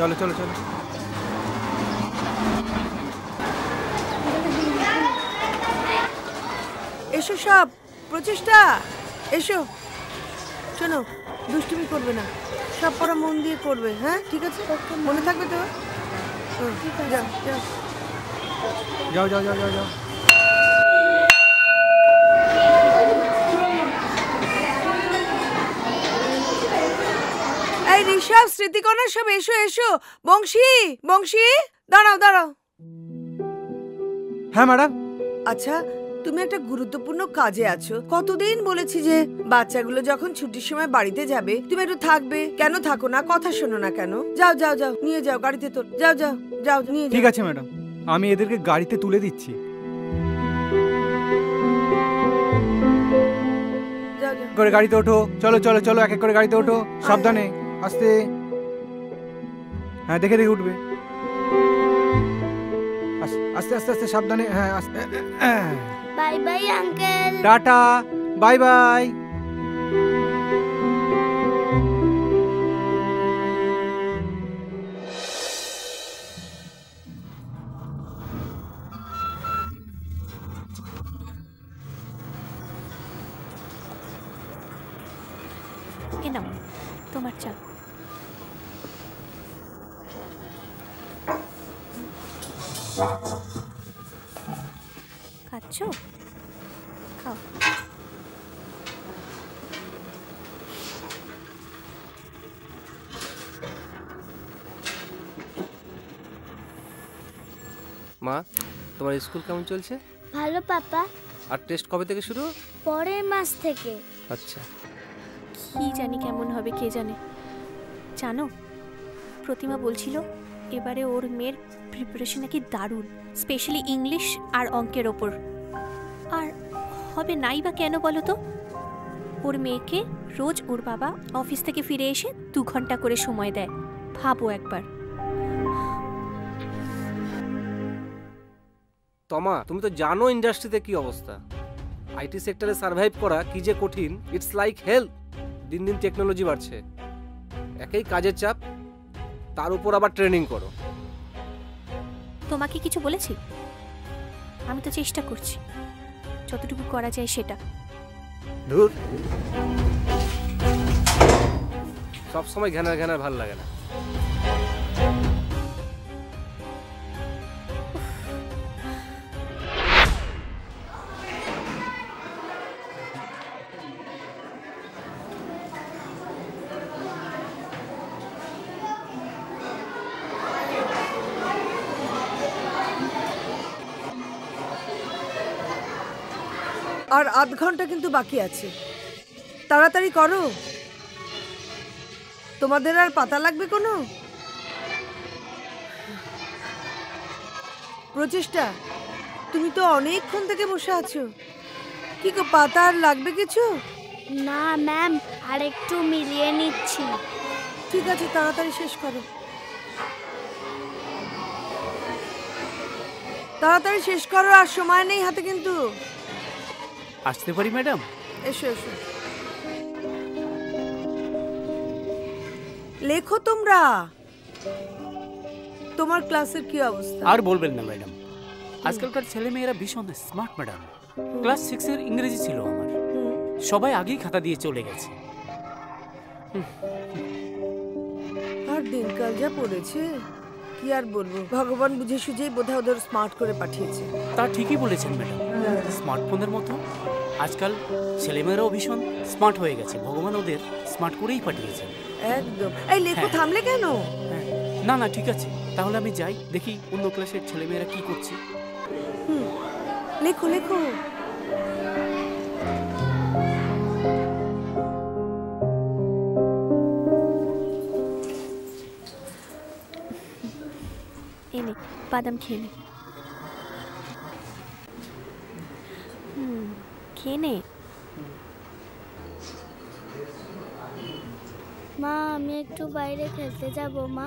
চলো চলো চলো। এসো সব, প্রচেষ্টা এসো। শোনো, দুষ্টুমি করবে না, সব পড়া মন দিয়ে করবে। হ্যাঁ ঠিক আছে, মনে থাকবে তো? যাও যাও যাও যাও যাও যাও যাও। এই ঋষভ, স্মৃতিকণা সব এসো এসো। বংশী, বংশী দাঁড়াও দাঁড়াও। হ্যাঁ ম্যাডাম। আচ্ছা, তুমি একটা গুরুত্বপূর্ণ কাজে আছো। কতদিন বলেছি যে বাচ্চাগুলো যখন ছুটির সময় বাড়িতে যাবে তুমি একটু থাকবে। কেন থাকো না? কথা শোনো না কেন? যাও যাও যাও, নিয়ে যাও গাড়িতে তোল। যাও যাও যাও, নিয়ে যাও। ঠিক আছে ম্যাডাম, আমি এদেরকে গাড়িতে তুলে দিচ্ছি। যাও যাও করে গাড়িতে ওঠো। চলো চলো চলো, এক এক করে গাড়িতে ওঠো। সাবধানে, আস্তে। হ্যাঁ দেখে দেখে উঠবে। আস্তে আস্তে আস্তে, সাবধানে। হ্যাঁ আস্তে। Bye bye uncle. টাটা, বাই বাই। এ নাও তোমার চা। খাচ্ছো? খাও। মা, তোমার স্কুল কেমন চলছে? ভালো পাপা। আর টেস্ট কবে থেকে শুরু? পরের মাস থেকে। আচ্ছা। কি জানি কেমন হবে, কে জানে। জানো, প্রতিমা বলছিল এবারে ওর মেয়ের প্রিপারেশন নাকি দারুণ, স্পেশালি ইংলিশ আর অঙ্কের ওপর। আর হবে নাই বা কেন বলো তো? ওর মেয়েকে রোজ ওর বাবা অফিস থেকে ফিরে এসে 2 ঘন্টা করে সময় দেয়। ভাবো একবার। তমা, তুমি তো জানো ইন্ডাস্ট্রিতে কি অবস্থা। আইটি সেক্টরে সার্ভাইভ করা কি যে কঠিন। It's like hell. দিন দিন টেকনোলজি বাড়ছে, একই কাজের চাপ, তার উপর আবার ট্রেনিং করো। তোমাকে কিছু বলেছি? আমি তো চেষ্টা করছি যতটুকু করা যায় সেটা। ধুর, সবসময় ঘ্যানার ঘ্যানার ভাল লাগে না। আর আধ ঘন্টা কিন্তু বাকি আছে, তাড়াতাড়ি করো। তোমাদের আর পাতা লাগবে কোনো? প্রচেষ্টা, তুমি তো অনেকক্ষণ থেকে বসে আছো। কি গো, পাতা আর লাগবে কিছু? না ম্যাম, আর একটু মিলিয়ে নিচ্ছি। ঠিক আছে, তাড়াতাড়ি শেষ করো, তাড়াতাড়ি শেষ করো, আর সময় নেই হাতে কিন্তু। আসতে পারি ম্যাডাম? এসো এসো, লেখো তোমরা। তোমার ক্লাসের কি অবস্থা? আর বলবেন না ম্যাডাম, আজকালকার ছেলে মেয়েরা ভীষণ স্মার্ট ম্যাডাম। ক্লাস 6 এর ইংরেজি ছিল আমার, সবাই আগেই খাতা দিয়ে চলে গেছে। আর দিনকাল যা পড়েছে, কি আর বলবো। ভগবান বুঝে সুঝেই বোধহয় ওদের স্মার্ট করে পাঠিয়েছে। তা ঠিকই বলেছেন ম্যাডাম, স্মার্টফোনের মতো আজকাল ছেলেমেয়েরাও ভীষণ স্মার্ট হয়ে গেছে। ভগবান ওদের স্মার্ট করেই পাঠিয়েছেন। একদম। এই লেখো, থামলে কেন? না না ঠিক আছে, তাহলে আমি যাই, দেখি অন্য ক্লাসের ছেলেমেয়েরা কি করছে। লেখো লেখো। এনে বাদাম খেয়ে নে। খেয়ে নে। মা, আমি একটু বাইরে খেলতে যাব মা।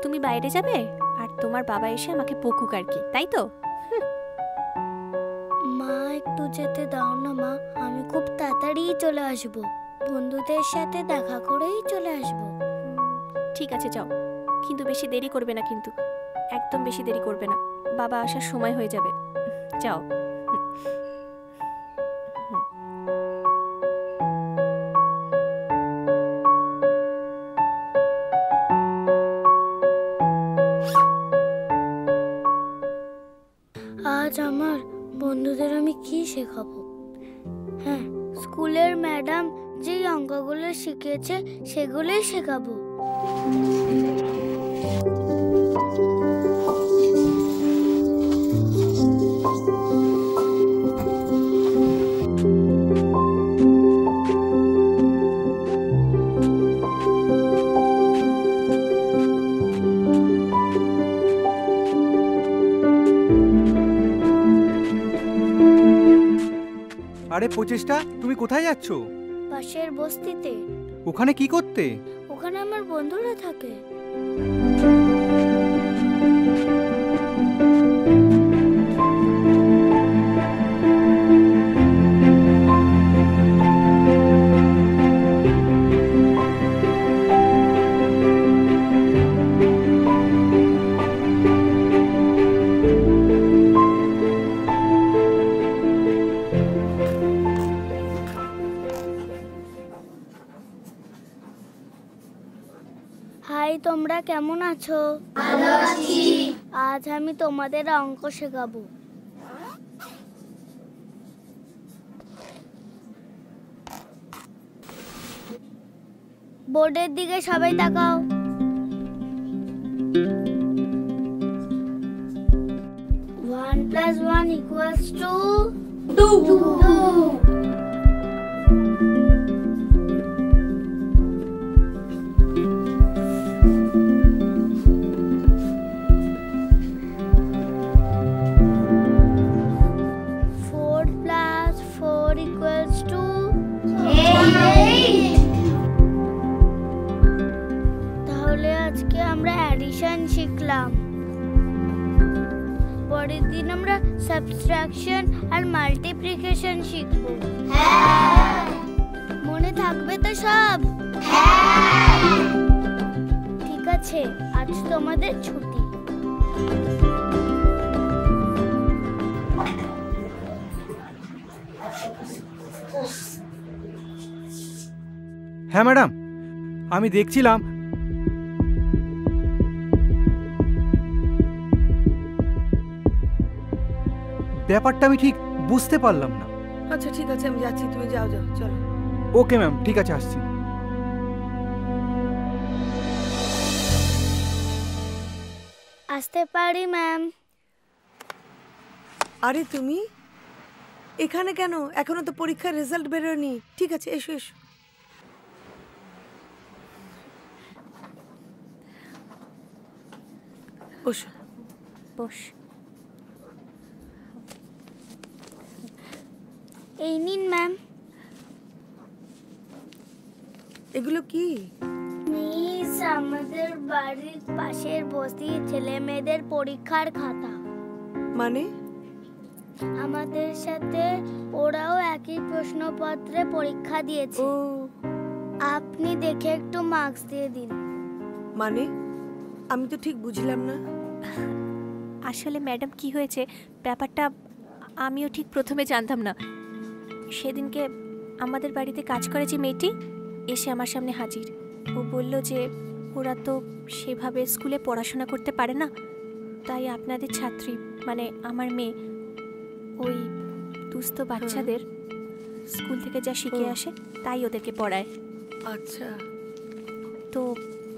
তুমি বাইরে যাবে আর তোমার বাবা এসে আমাকে বকুক আর কি, তাই তো? মা, একটু যেতে দাও না মা, আমি খুব তাড়াতাড়ি চলে আসব। বন্ধুদের সাথে দেখা করেই চলে আসব। ঠিক আছে যাও, কিন্তু বেশি দেরি করবে না, কিন্তু একদম বেশি দেরি করবে না, বাবা আসার সময় হয়ে যাবে। যাও। আজ আমার বন্ধুদের আমি কি শেখাবো? হ্যাঁ, স্কুলের ম্যাডাম যেই অঙ্কগুলো শিখিয়েছে সেগুলোই শেখাবো। আরে প্রচেষ্টা, তুমি কোথায় যাচ্ছ? পাশের বস্তিতে। ওখানে কি করতে? ওখানে আমার বন্ধুরা থাকে। হাই, তোমরা কেমন আছো? ভালো আছি। আজ আমি তোমাদের অঙ্ক শেখাবো। বোর্ডের দিকে সবাই তাকাও। 1 + 1 = 2। তাহলে আজকে আমরা অ্যাডিশন শিখলাম। পরের দিন আমরা সাবট্রাকশন আর মাল্টিপ্লিকেশন শিখব। মনে থাকবে তো সব? ঠিক আছে, আজ তোমাদের ছুটি। হ্যাঁ ম্যাডাম, আমি দেখছিলাম। ব্যাপারটা আমি ঠিক বুঝতে পারলাম না। আচ্ছা ঠিক আছে, আমি যাচ্ছি, তুমি যাও যাও, চলো। ওকে ম্যাম, ঠিক আছে, আসছি। আসতে পারি ম্যাম? আরে তুমি এখানে কেন? এখনো তো পরীক্ষার রেজাল্ট বেরোয়নি। ঠিক আছে, এসো এসো। বসো। বস। এই নিন ম্যাম। এগুলো কি? মিস, আমাদের বাড়ির পাশের বস্তির ছেলে মেয়েদের পরীক্ষার খাতা। মানে? আমাদের সাথে ওরাও একই প্রশ্নপত্রে পরীক্ষা দিয়েছে। ও, আপনি দেখে একটু মার্কস দিয়ে দিন। মানে আমি তো ঠিক বুঝলাম না। আসলে ম্যাডাম কি হয়েছে ব্যাপারটা আমিও ঠিক প্রথমে জানতাম না। সেদিনকে আমাদের বাড়িতে কাজ করে যে মেয়েটি এসে আমার সামনে হাজির। ও বলল যে ওরা তো সেভাবে স্কুলে পড়াশোনা করতে পারে না, তাই আপনাদের ছাত্রী মানে আমার মেয়ে ওই দুস্থ বাচ্চাদের স্কুল থেকে যা শিখে আসে তাই ওদেরকে পড়ায়। আচ্ছা, তো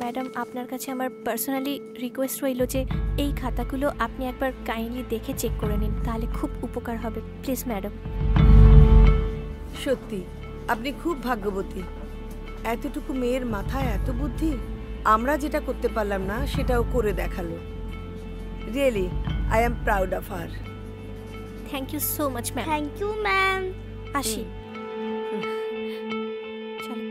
ম্যাডাম আপনার কাছে আমার পার্সোনালি রিকোয়েস্ট রইল যে এই খাতাগুলো আপনি একবার কাইন্ডলি দেখে চেক করে নিন, তাহলে খুব উপকার হবে প্লিজ ম্যাডাম। সত্যি আপনি খুব ভাগ্যবতী। এতটুকু মেয়ের মাথায় এত বুদ্ধি। আমরা যেটা করতে পারলাম না সেটাও করে দেখালো। Really I am proud of her. Thank you so much ma'am. Thank you ma'am. আসি। চলো।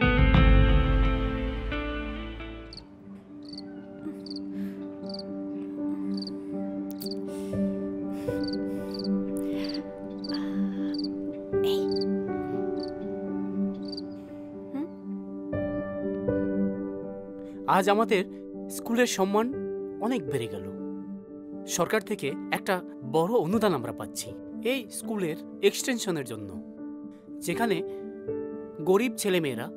এই। আজ আমাদের স্কুলের সম্মান অনেক বেড়ে গেল। সরকার থেকে একটা বড় অনুদান আমরা পাচ্ছি এই স্কুলের এক্সটেনশনের জন্য, যেখানে গরিব ছেলেমেয়েরা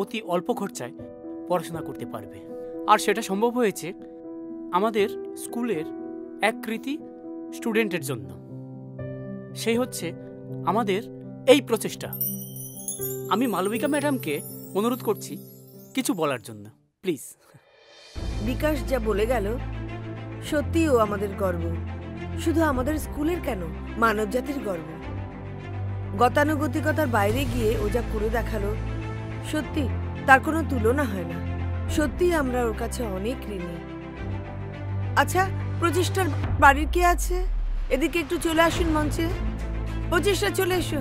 অতি অল্প খরচায় পড়াশোনা করতে পারবে। আর সেটা সম্ভব হয়েছে আমাদের স্কুলের এক কৃতি স্টুডেন্টের জন্য। সেই হচ্ছে আমাদের এই প্রচেষ্টা। আমি মালবিকা ম্যাডামকে অনুরোধ করছি কিছু বলার জন্য, প্লিজ। বিকাশ যা বলে গেল সত্যিই ও আমাদের গর্ব, শুধু আমাদের স্কুলের কেন, মানব জাতির গর্ব। গতানুগতিকতার বাইরে গিয়ে ও যা করে দেখালো, সত্যি তার কোনো তুলনা হয় না। সত্যি আমরা ওর কাছে অনেক ঋণী। আচ্ছা, প্রচেষ্টার বাড়ির কে আছে? এদিকে একটু চলে আসুন মঞ্চে। প্রচেষ্টা চলে এসো,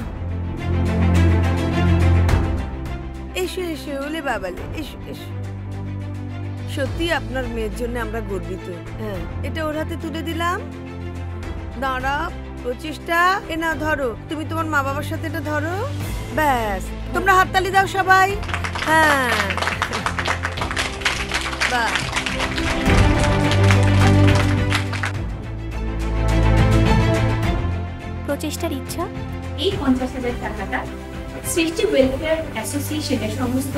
এসো এসো, ওলে বাবালে, এসো এসো। সত্যি আপনার মেয়ের জন্য আমরা গর্বিত। হ্যাঁ, এটা ওর হাতে তুলে দিলাম। দাঁড়া প্রচেষ্টা, এ না ধরো, তুমি তোমার মা বাবার সাথে এটা ধরো। ব্যাস, তোমরা হাততালি দাও সবাই। হ্যাঁ, বাহ। প্রচেষ্টার ইচ্ছা এই 50,000 টাকাটা সৃষ্টি ওয়েলফেয়ার অ্যাসোসিয়েশনের সমস্ত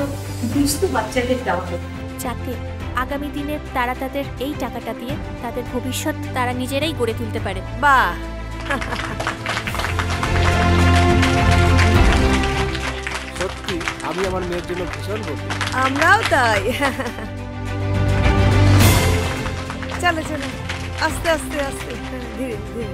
দুস্থ বাচ্চাদের দেওয়া হবে, যাতে আগামী দিনে তারা তাদের এই টাকাটা দিয়ে তাদের ভবিষ্যৎ তারা নিজেরাই গড়ে তুলতে পারে। বাহ, সত্যি আমি আমার মেয়ের জন্য ভীষণ গর্বিত। আমরাও তাই। চলো চলো, আস্তে আস্তে আস্তে, ধীরে ধীরে।